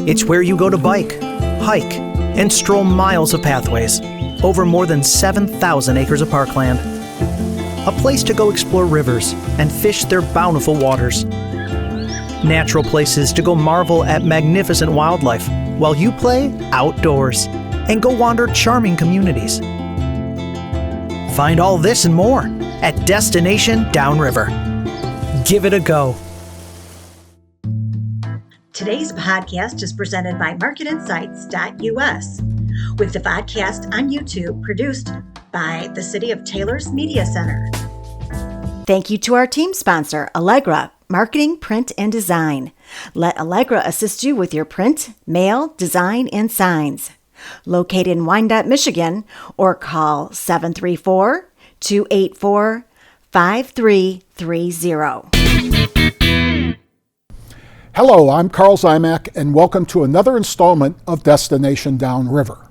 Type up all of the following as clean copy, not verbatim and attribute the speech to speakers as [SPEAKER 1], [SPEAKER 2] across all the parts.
[SPEAKER 1] It's where you go to bike, hike, and stroll miles of pathways over more than 7,000 acres of parkland. A place to go explore rivers and fish their bountiful waters. Natural places to go marvel at magnificent wildlife while you play outdoors and go wander charming communities. Find all this and more at Destination Downriver. Give it a go.
[SPEAKER 2] Today's podcast is presented by MarketInsights.us, with the podcast on YouTube produced by the City of Taylor's Media Center.
[SPEAKER 3] Thank you to our team sponsor, Allegra, Marketing, Print, and Design. Let Allegra assist you with your print, mail, design, and signs. Located in Wyandotte, Michigan, or call 734-284-5330.
[SPEAKER 4] Hello, I'm Karl Ziomek, and welcome to another installment of Destination Downriver.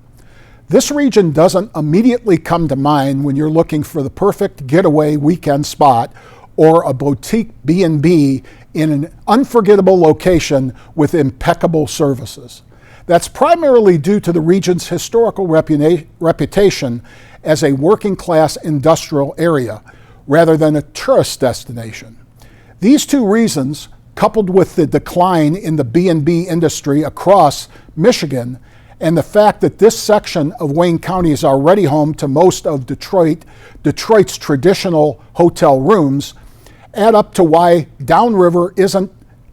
[SPEAKER 4] This region doesn't immediately come to mind when you're looking for the perfect getaway weekend spot or a boutique B&B in an unforgettable location with impeccable services. That's primarily due to the region's historical reputation as a working-class industrial area rather than a tourist destination. These two reasons, coupled with the decline in the B&B industry across Michigan and the fact that this section of Wayne County is already home to most of Detroit's traditional hotel rooms, add up to why Downriver isn't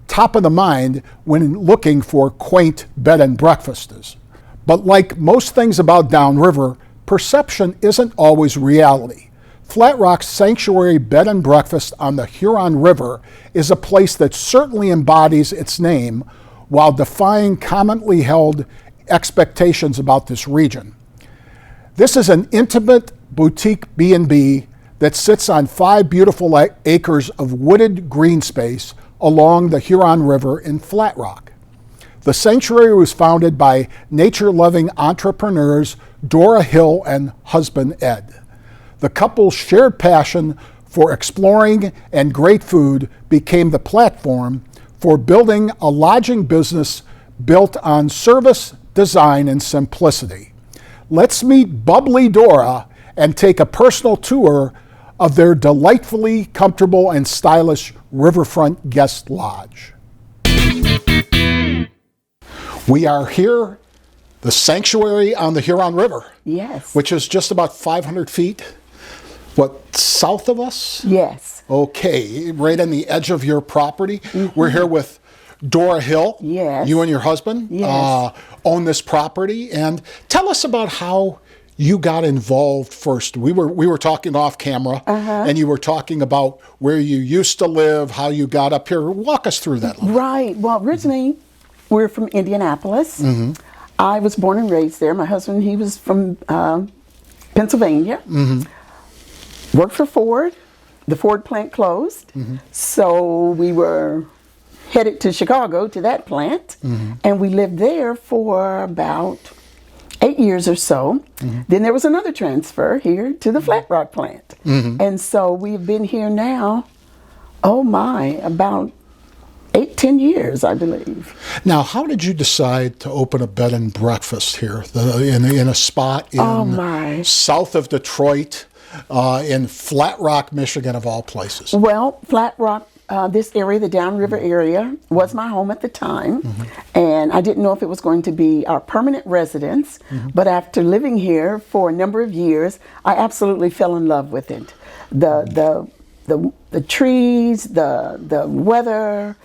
[SPEAKER 4] top of the mind when looking for quaint bed and breakfasts. But like most things about Downriver, perception isn't always reality. Flat Rock's Sanctuary Bed and Breakfast on the Huron River is a place that certainly embodies its name while defying commonly held expectations about this region. This is an intimate boutique B&B that sits on 5 beautiful acres of wooded green space along the Huron River in Flat Rock. The sanctuary was founded by nature-loving entrepreneurs Dora Hill and husband Ed. The couple's shared passion for exploring and great food became the platform for building a lodging business built on service, design, and simplicity. Let's meet bubbly Dora and take a personal tour of their delightfully comfortable and stylish riverfront guest lodge. We are here, the sanctuary on the Huron River.
[SPEAKER 5] Yes.
[SPEAKER 4] Which is just about 500 feet, south of us?
[SPEAKER 5] Yes.
[SPEAKER 4] Okay, right on the edge of your property. Mm-hmm. We're here with Dora Hill.
[SPEAKER 5] Yes.
[SPEAKER 4] You and your husband own this property. And tell us about how you got involved first. We were talking off camera, and you were talking about where you used to live, how you got up here. Walk us through that.
[SPEAKER 5] Right. Well, originally, we're from Indianapolis. Mm-hmm. I was born and raised there. My husband, he was from Pennsylvania. Mm-hmm. Worked for Ford. The Ford plant closed. Mm-hmm. So we were headed to Chicago to that plant, and we lived there for about 8 years or so. Mm-hmm. Then there was another transfer here to the Flat Rock plant. Mm-hmm. And so we've been here now, about 8-10 years, I believe.
[SPEAKER 4] Now, how did you decide to open a bed and breakfast here in a spot in south of Detroit, in Flat Rock, Michigan, of all places?
[SPEAKER 5] Well, Flat Rock, this area, the Downriver area, was my home at the time, and I didn't know if it was going to be our permanent residence, but after living here for a number of years, I absolutely fell in love with it. The trees, the weather,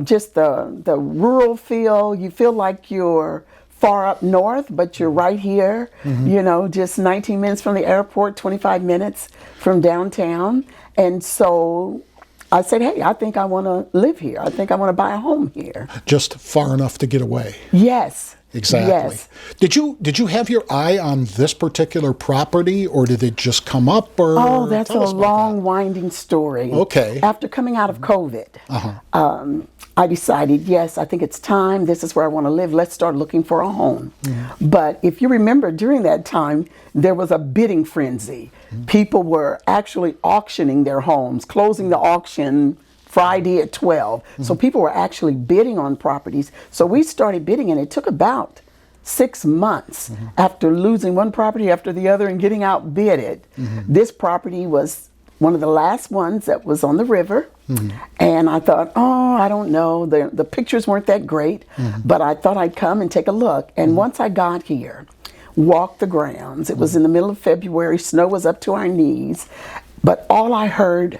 [SPEAKER 5] just the rural feel. You feel like you're far up north, but you're right here, just 19 minutes from the airport, 25 minutes from downtown, and so I said, hey, I think I want to live here. I think I want to buy a home here.
[SPEAKER 4] Just far enough to get away.
[SPEAKER 5] Yes.
[SPEAKER 4] Exactly.
[SPEAKER 5] Yes.
[SPEAKER 4] Did you have your eye on this particular property, or did it just come up? Or
[SPEAKER 5] oh, that's a long, winding story.
[SPEAKER 4] Okay.
[SPEAKER 5] After coming out of COVID, I decided, yes, I think it's time. This is where I want to live. Let's start looking for a home. But if you remember, during that time, there was a bidding frenzy. People were actually auctioning their homes, closing the auction Friday at 12. So people were actually bidding on properties. So we started bidding, and it took about 6 months after losing one property after the other and getting outbidded. This property was one of the last ones that was on the river. And I thought, oh, I don't know. The pictures weren't that great, but I thought I'd come and take a look. And once I got here, walked the grounds, it was in the middle of February, snow was up to our knees, but all I heard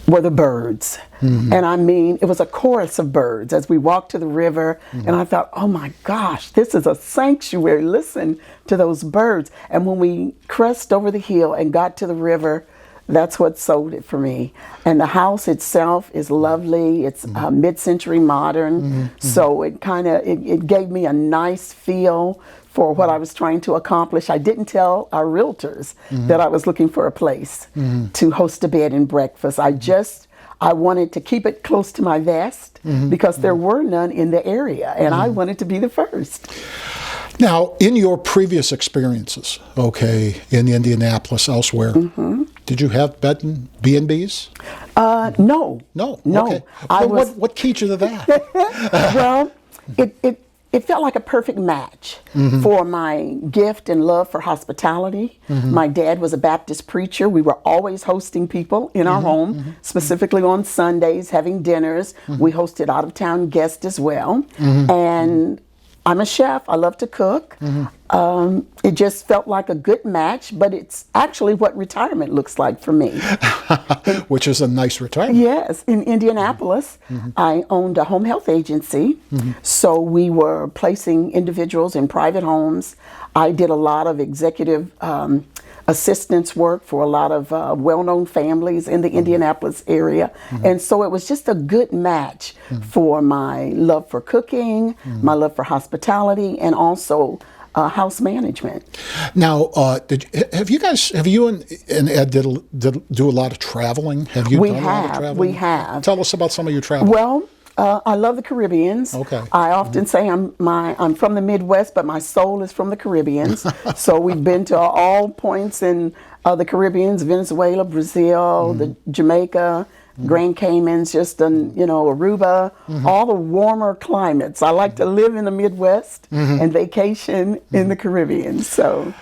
[SPEAKER 5] were the birds. And I mean, it was a chorus of birds as we walked to the river. And I thought, oh my gosh, this is a sanctuary. Listen to those birds. And when we crossed over the hill and got to the river, that's what sold it for me. And the house itself is lovely. It's mid-century modern. So it kind of, it gave me a nice feel for what I was trying to accomplish. I didn't tell our realtors that I was looking for a place to host a bed and breakfast. I wanted to keep it close to my vest because there were none in the area, and I wanted to be the first.
[SPEAKER 4] Now, in your previous experiences, in Indianapolis, elsewhere, did you have bed and B&Bs?
[SPEAKER 5] No.
[SPEAKER 4] No?
[SPEAKER 5] No.
[SPEAKER 4] Okay. What keyed you to that?
[SPEAKER 5] Well, it felt like a perfect match for my gift and love for hospitality. My dad was a Baptist preacher. We were always hosting people in our home, specifically on Sundays, having dinners. We hosted out-of-town guests as well. And I'm a chef. I love to cook. It just felt like a good match, but it's actually what retirement looks like for me.
[SPEAKER 4] Which is a nice retirement.
[SPEAKER 5] Yes. In Indianapolis, I owned a home health agency. So we were placing individuals in private homes. I did a lot of executive assistance work for a lot of well-known families in the Indianapolis area. And so it was just a good match for my love for cooking, my love for hospitality, and also house management.
[SPEAKER 4] Now, have you and Ed do a lot of traveling? Have you done a lot of traveling?
[SPEAKER 5] We have.
[SPEAKER 4] Tell us about some of your travel.
[SPEAKER 5] Well, I love the Caribbeans.
[SPEAKER 4] Okay.
[SPEAKER 5] I often say I'm from the Midwest, but my soul is from the Caribbeans. So we've been to all points in the Caribbeans: Venezuela, Brazil, the Jamaica, Grand Caymans, Aruba, all the warmer climates. I like to live in the Midwest and vacation in the Caribbean. So.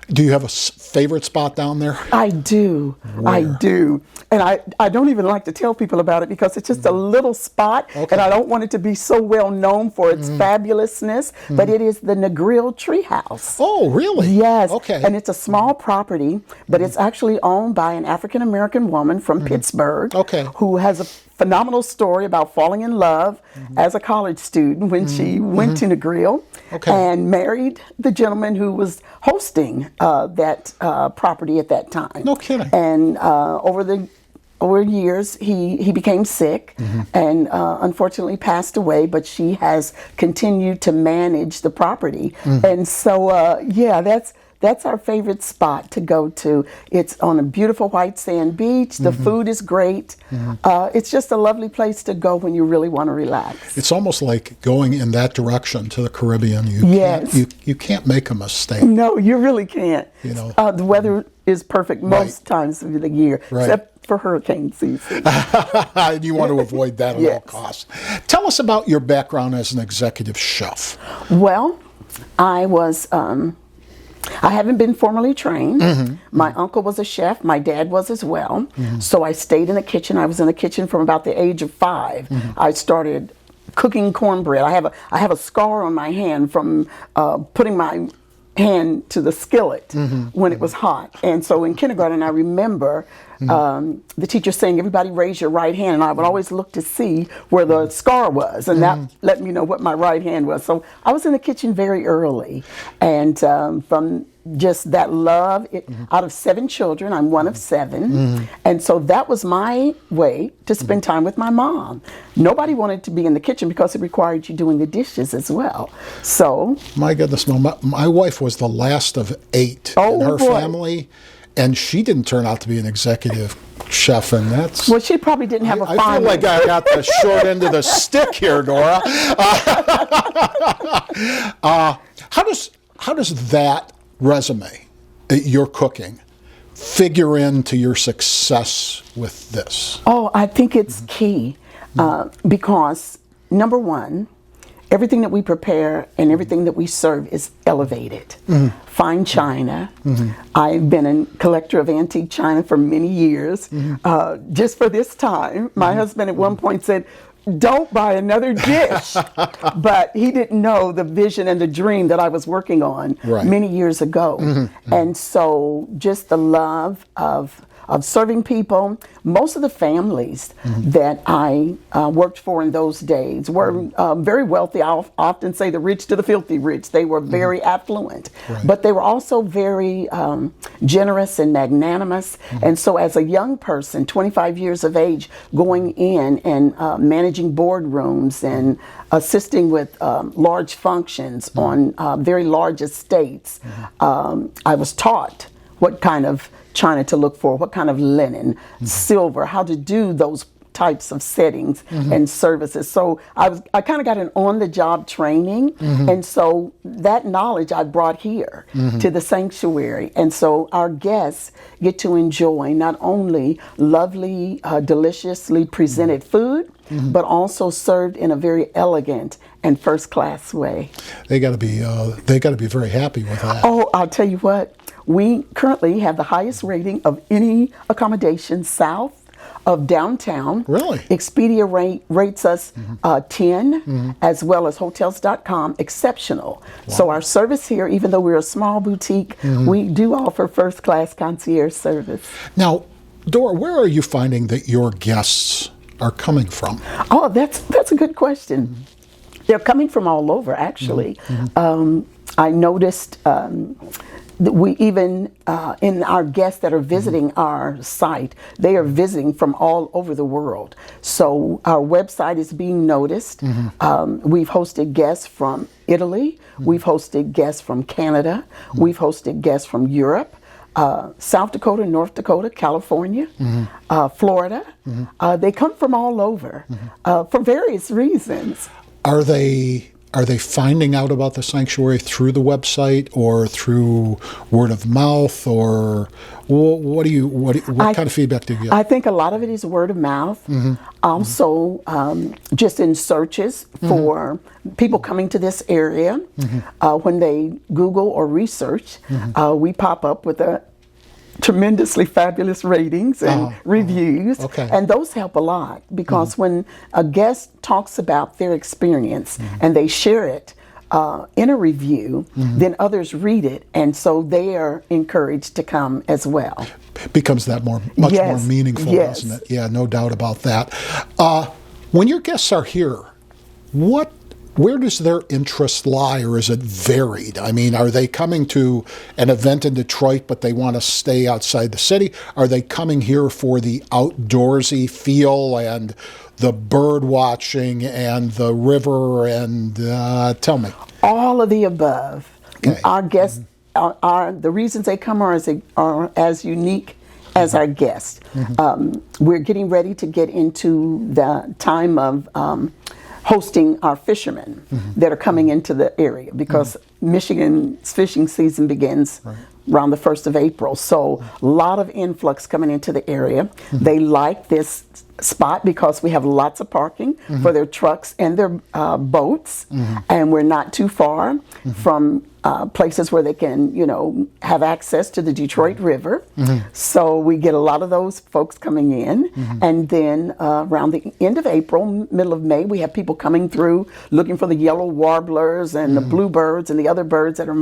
[SPEAKER 4] Do you have a favorite spot down there?
[SPEAKER 5] I do.
[SPEAKER 4] Where?
[SPEAKER 5] I do. And I don't even like to tell people about it because it's just a little spot, and I don't want it to be so well known for its fabulousness, but it is the Negril Treehouse.
[SPEAKER 4] Oh, really?
[SPEAKER 5] Yes.
[SPEAKER 4] Okay.
[SPEAKER 5] And it's a small property, but it's actually owned by an African-American woman from Pittsburgh who has a phenomenal story about falling in love as a college student when she went to Negril and married the gentleman who was hosting that property at that time.
[SPEAKER 4] No kidding.
[SPEAKER 5] And over years, he became sick and unfortunately passed away, but she has continued to manage the property. And so, that's our favorite spot to go to. It's on a beautiful white sand beach. The food is great. It's just a lovely place to go when you really want to relax.
[SPEAKER 4] It's almost like going in that direction to the Caribbean. You can't make a mistake.
[SPEAKER 5] No, you really can't. The weather is perfect most times of the year, except for hurricane season.
[SPEAKER 4] You want to avoid that at all costs. Tell us about your background as an executive chef.
[SPEAKER 5] Well, I haven't been formally trained. My uncle was a chef. My dad was as well. So I stayed in the kitchen. I was in the kitchen from about the age of 5. I started cooking cornbread. I have a scar on my hand from putting my hand to the skillet when it was hot. And so in kindergarten, I remember the teacher saying, everybody raise your right hand. And I would always look to see where the scar was. And that let me know what my right hand was. So I was in the kitchen very early. And from just that love, out of 7 children, I'm one of 7. And so that was my way to spend time with my mom. Nobody wanted to be in the kitchen because it required you doing the dishes as well. So.
[SPEAKER 4] My goodness, my wife was the last of 8 in her family. And she didn't turn out to be an executive chef, and that's...
[SPEAKER 5] Well, she probably didn't have a fondness.
[SPEAKER 4] I feel like I got the short end of the stick here, Dora. How does that resume, your cooking, figure into your success with this?
[SPEAKER 5] Oh, I think it's key because, number one, everything that we prepare and everything that we serve is elevated. Fine china. I've been a collector of antique china for many years. Just for this time, my husband at one point said, "Don't buy another dish." But he didn't know the vision and the dream that I was working on many years ago. And so just the love of serving people. Most of the families that I worked for in those days were very wealthy. I'll often say the rich to the filthy rich. They were very affluent, but they were also very generous and magnanimous. And so as a young person, 25 years of age, going in and managing boardrooms and assisting with large functions on very large estates, I was taught what kind of china to look for, what kind of linen, silver, how to do those types of settings and services. So I kind of got an on-the-job training, and so that knowledge I brought here to the sanctuary. And so our guests get to enjoy not only lovely, deliciously presented food, but also served in a very elegant and first-class way.
[SPEAKER 4] They got to be very happy with that.
[SPEAKER 5] Oh, I'll tell you what. We currently have the highest rating of any accommodation south of downtown.
[SPEAKER 4] Really?
[SPEAKER 5] Expedia rates us 10, as well as Hotels.com exceptional. Wow. So our service here, even though we're a small boutique, we do offer first-class concierge service.
[SPEAKER 4] Now, Dora, where are you finding that your guests are coming from?
[SPEAKER 5] Oh, that's a good question. They're coming from all over, actually. I noticed that we even, in our guests that are visiting our site, they are visiting from all over the world. So our website is being noticed. We've hosted guests from Italy. We've hosted guests from Canada. We've hosted guests from Europe, South Dakota, North Dakota, California, Florida. They come from all over for various reasons.
[SPEAKER 4] Are they finding out about the sanctuary through the website or through word of mouth, or what kind of feedback do you get?
[SPEAKER 5] I think a lot of it is word of mouth. Also, just in searches for people coming to this area. When they Google or research, we pop up with a tremendously fabulous ratings and reviews, and those help a lot because when a guest talks about their experience and they share it in a review, then others read it, and so they are encouraged to come as well.
[SPEAKER 4] Becomes that much more meaningful, doesn't it? Yeah, no doubt about that. When your guests are here, where does their interest lie, or is it varied? I mean, are they coming to an event in Detroit, but they want to stay outside the city? Are they coming here for the outdoorsy feel and the bird watching and the river? And tell me. All
[SPEAKER 5] of the above. Okay. Our guests are the reasons they come are as unique as our guests. We're getting ready to get into the time of hosting our fishermen that are coming into the area because Michigan's fishing season begins around the 1st of April. So a lot of influx coming into the area. They like this spot because we have lots of parking for their trucks and their boats, and we're not too far from places where they can, have access to the Detroit River. So we get a lot of those folks coming in. And then around the end of April, middle of May, we have people coming through looking for the yellow warblers and the bluebirds and the other birds that are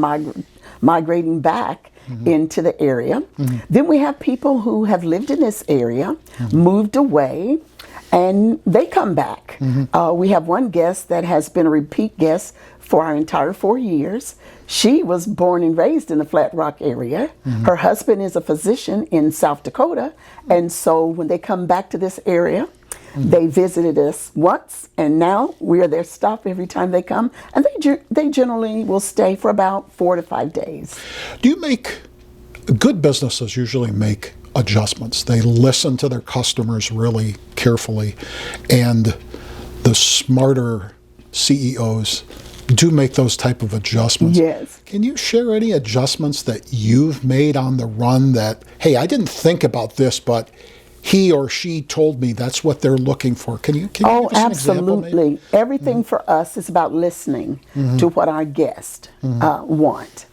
[SPEAKER 5] migrating back into the area. Then we have people who have lived in this area, moved away, and they come back. We have one guest that has been a repeat guest for our entire 4 years. She was born and raised in the Flat Rock area. Her husband is a physician in South Dakota, and so when they come back to this area, they visited us once, and now we are their stop every time they come, and they generally will stay for about 4 to 5 days.
[SPEAKER 4] Do you good businesses usually make adjustments? They listen to their customers really carefully, and the smarter CEOs do make those type of adjustments.
[SPEAKER 5] Yes.
[SPEAKER 4] Can you share any adjustments that you've made on the run that, hey, I didn't think about this, but he or she told me that's what they're looking for? Can you give us an example, maybe?
[SPEAKER 5] Absolutely. Everything for us is about listening to what our guests want.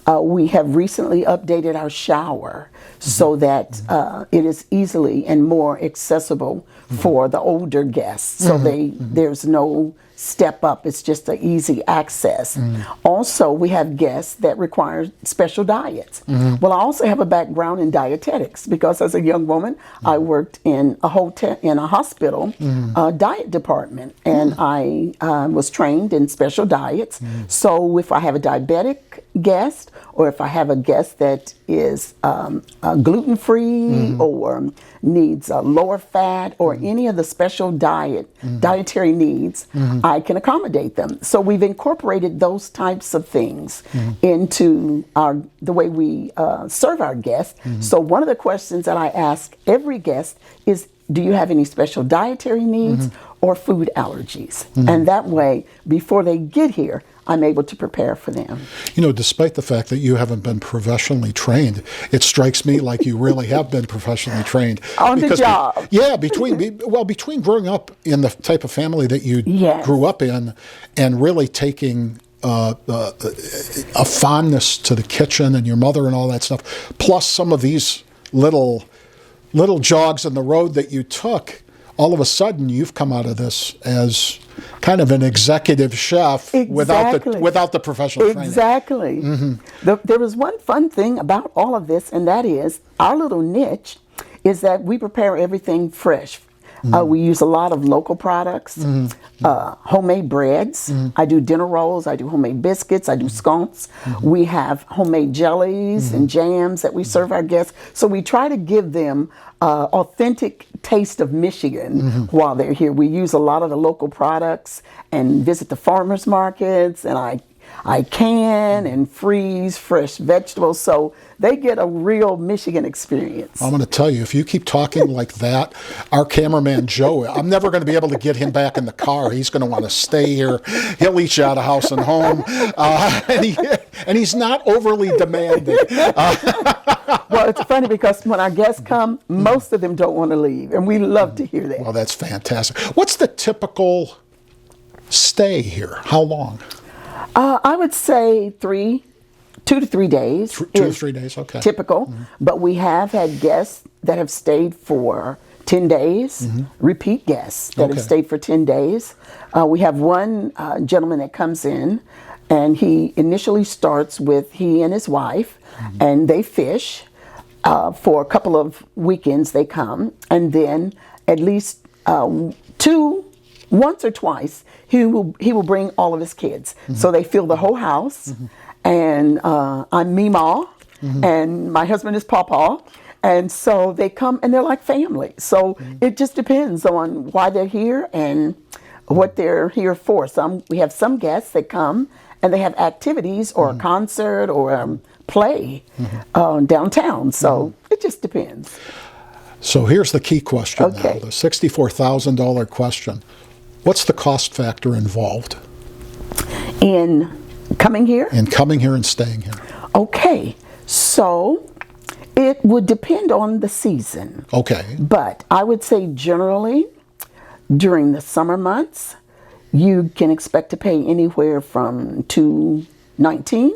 [SPEAKER 5] We have recently updated our shower so that it is easily and more accessible for the older guests. So there's no step up, it's just an easy access. Also, we have guests that require special diets. Well, I also have a background in dietetics because as a young woman, I worked in a hospital diet department, and I was trained in special diets. So if I have a diabetic guest, or if I have a guest that is gluten-free or needs lower fat or any of the special dietary needs, I can accommodate them. So we've incorporated those types of things into the way we serve our guests. So one of the questions that I ask every guest is, do you have any special dietary needs or food allergies? And that way, before they get here, I'm able to prepare for them.
[SPEAKER 4] You know, despite the fact that you haven't been professionally trained, it strikes me like you really have been professionally trained.
[SPEAKER 5] On the job.
[SPEAKER 4] Between growing up in the type of family that you grew up in and really taking a fondness to the kitchen and your mother and all that stuff, plus some of these little jogs in the road that you took, all of a sudden you've come out of this as kind of an executive chef without the professional training.
[SPEAKER 5] Exactly. There was one fun thing about all of this, and that is our little niche is that we prepare everything fresh. We use a lot of local products, homemade breads. I do dinner rolls. I do homemade biscuits. I do scones. We have homemade jellies and jams that we serve our guests. So we try to give them authentic taste of Michigan while they're here. We use a lot of the local products and visit the farmers markets, and I can and freeze fresh vegetables, so they get a real Michigan experience.
[SPEAKER 4] I'm going to tell you, if you keep talking like that, our cameraman Joe, I'm never going to be able to get him back in the car. He's going to want to stay here. He'll eat you out of house and home, and he's not overly demanding.
[SPEAKER 5] Well, it's funny because when our guests come, most of them don't want to leave, and we love to hear that.
[SPEAKER 4] Well, that's fantastic. What's the typical stay here? How long?
[SPEAKER 5] I would say 2 to 3 days.
[SPEAKER 4] 2 to 3 days, okay.
[SPEAKER 5] Typical. But we have had guests that have stayed for 10 days, repeat guests that have stayed for 10 days. We have one gentleman that comes in, and he initially starts with he and his wife, and they fish. For a couple of weekends they come, and then at least once or twice, he will bring all of his kids. So they fill the whole house, and I'm Meemaw, and my husband is Pawpaw, and so they come and they're like family. So it just depends on why they're here and what they're here for. We have some guests that come and they have activities or a concert or a play downtown. So it just depends.
[SPEAKER 4] So here's the key question
[SPEAKER 5] Okay.
[SPEAKER 4] now, the $64,000 question. What's the cost factor involved
[SPEAKER 5] In coming here?
[SPEAKER 4] in coming here and staying here?
[SPEAKER 5] Okay, so it would depend on the season.
[SPEAKER 4] Okay.
[SPEAKER 5] But I would say generally, during the summer months, you can expect to pay anywhere from $219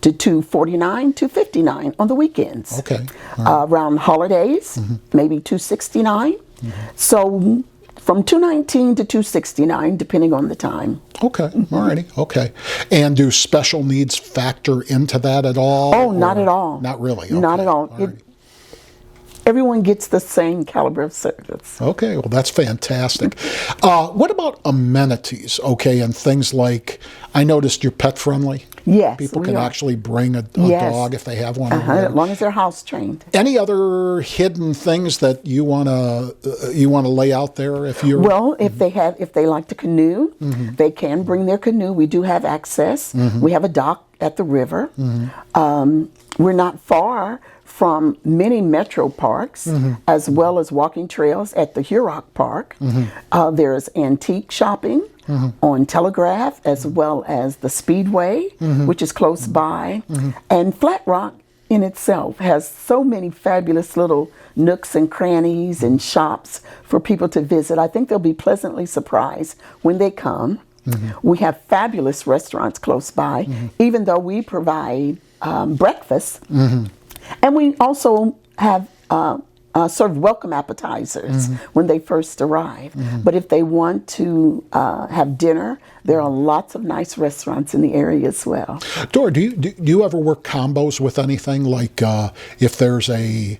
[SPEAKER 5] to $249, $259 on the weekends.
[SPEAKER 4] Okay.
[SPEAKER 5] Around holidays, maybe $269. So from $219 to $269, depending on the time.
[SPEAKER 4] Okay. Alrighty. Okay. And do special needs factor into that at all?
[SPEAKER 5] Oh, not at all.
[SPEAKER 4] Not really.
[SPEAKER 5] Not
[SPEAKER 4] Okay.
[SPEAKER 5] at all.
[SPEAKER 4] Alrighty.
[SPEAKER 5] Everyone gets the same caliber of service.
[SPEAKER 4] Okay, well, that's fantastic. What about amenities, okay, and things like, I noticed you're pet friendly.
[SPEAKER 5] Yes,
[SPEAKER 4] People
[SPEAKER 5] we
[SPEAKER 4] can
[SPEAKER 5] are.
[SPEAKER 4] actually bring a
[SPEAKER 5] Yes.
[SPEAKER 4] dog if they have one. Or
[SPEAKER 5] As
[SPEAKER 4] whatever.
[SPEAKER 5] long as they're house trained.
[SPEAKER 4] Any other hidden things that you wanna lay out there if you're?
[SPEAKER 5] Well, if they like to canoe, they can bring their canoe. We do have access. We have a dock at the river. We're not far from many metro parks, as well as walking trails at the Huron Park. There's antique shopping. on Telegraph, as well as the Speedway, which is close by. And Flat Rock in itself has so many fabulous little nooks and crannies and shops for people to visit. I think they'll be pleasantly surprised when they come. We have fabulous restaurants close by, even though we provide breakfast. And we also have serve welcome appetizers when they first arrive. But if they want to have dinner, there are lots of nice restaurants in the area as well.
[SPEAKER 4] Dora, do you ever work combos with anything, like if there's a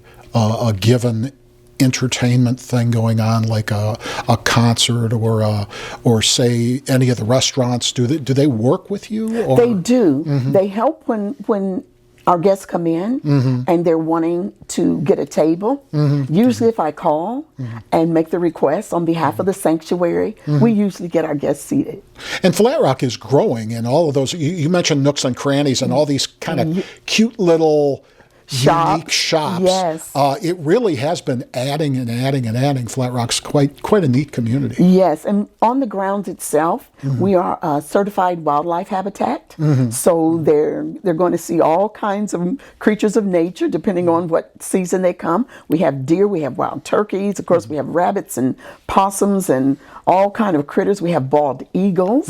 [SPEAKER 4] given entertainment thing going on, like a concert or say any of the restaurants? Do they work with you? Or?
[SPEAKER 5] They do. They help when our guests come in and they're wanting to get a table. Usually if I call and make the request on behalf of the sanctuary, we usually get our guests seated.
[SPEAKER 4] And Flat Rock is growing, and all of those, you mentioned nooks and crannies and all these kind of cute little unique shops.
[SPEAKER 5] Yes.
[SPEAKER 4] It really has been adding and adding and adding. Flat Rock's quite a neat community.
[SPEAKER 5] Yes, and on the grounds itself, we are a certified wildlife habitat. So they're going to see all kinds of creatures of nature depending on what season they come. We have deer, we have wild turkeys, of course we have rabbits and possums and all kind of critters. We have bald eagles.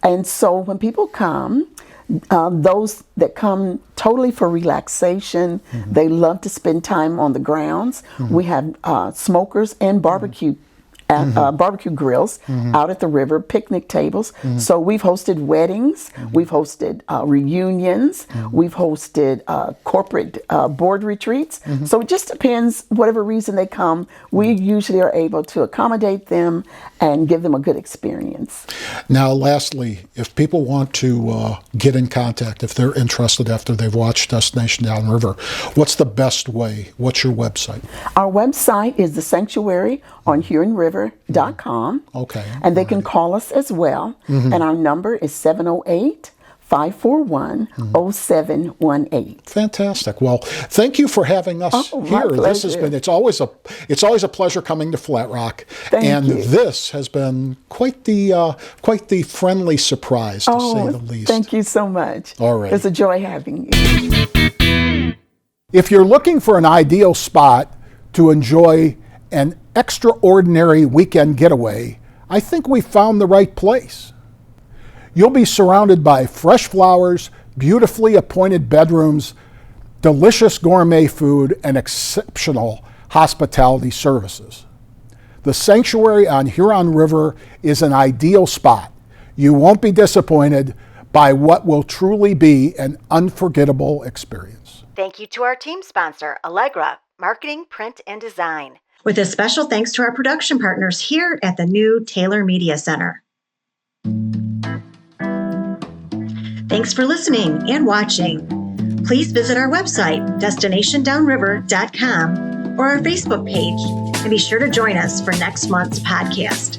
[SPEAKER 5] And so when people come, those that come totally for relaxation, they love to spend time on the grounds. We have smokers and barbecue grills out at the river, picnic tables. So we've hosted weddings, we've hosted reunions, we've hosted corporate board retreats. So it just depends, whatever reason they come, we usually are able to accommodate them and give them a good experience.
[SPEAKER 4] Now, lastly, if people want to get in contact, if they're interested after they've watched Destination Downriver, what's the best way? What's your website?
[SPEAKER 5] Our website is the Sanctuary on HuronRiver.com.
[SPEAKER 4] Okay.
[SPEAKER 5] And they can call us as well. And our number is 708-541-0718.
[SPEAKER 4] Fantastic. Well, thank you for having us
[SPEAKER 5] my
[SPEAKER 4] here. This has
[SPEAKER 5] pleasure.
[SPEAKER 4] been, it's always a pleasure coming to Flat Rock.
[SPEAKER 5] Thank you.
[SPEAKER 4] This has been quite the friendly surprise, to say the least.
[SPEAKER 5] Thank you so much.
[SPEAKER 4] All right.
[SPEAKER 5] It's a joy having you.
[SPEAKER 4] If you're looking for an ideal spot to enjoy an extraordinary weekend getaway, I think we found the right place. You'll be surrounded by fresh flowers, beautifully appointed bedrooms, delicious gourmet food, and exceptional hospitality services. The Sanctuary on Huron River is an ideal spot. You won't be disappointed by what will truly be an unforgettable experience.
[SPEAKER 3] Thank you to our team sponsor, Allegra, Marketing, Print, and Design.
[SPEAKER 2] With a special thanks to our production partners here at the new Taylor Media Center. Thanks for listening and watching. Please visit our website, destinationdownriver.com, or our Facebook page, and be sure to join us for next month's podcast.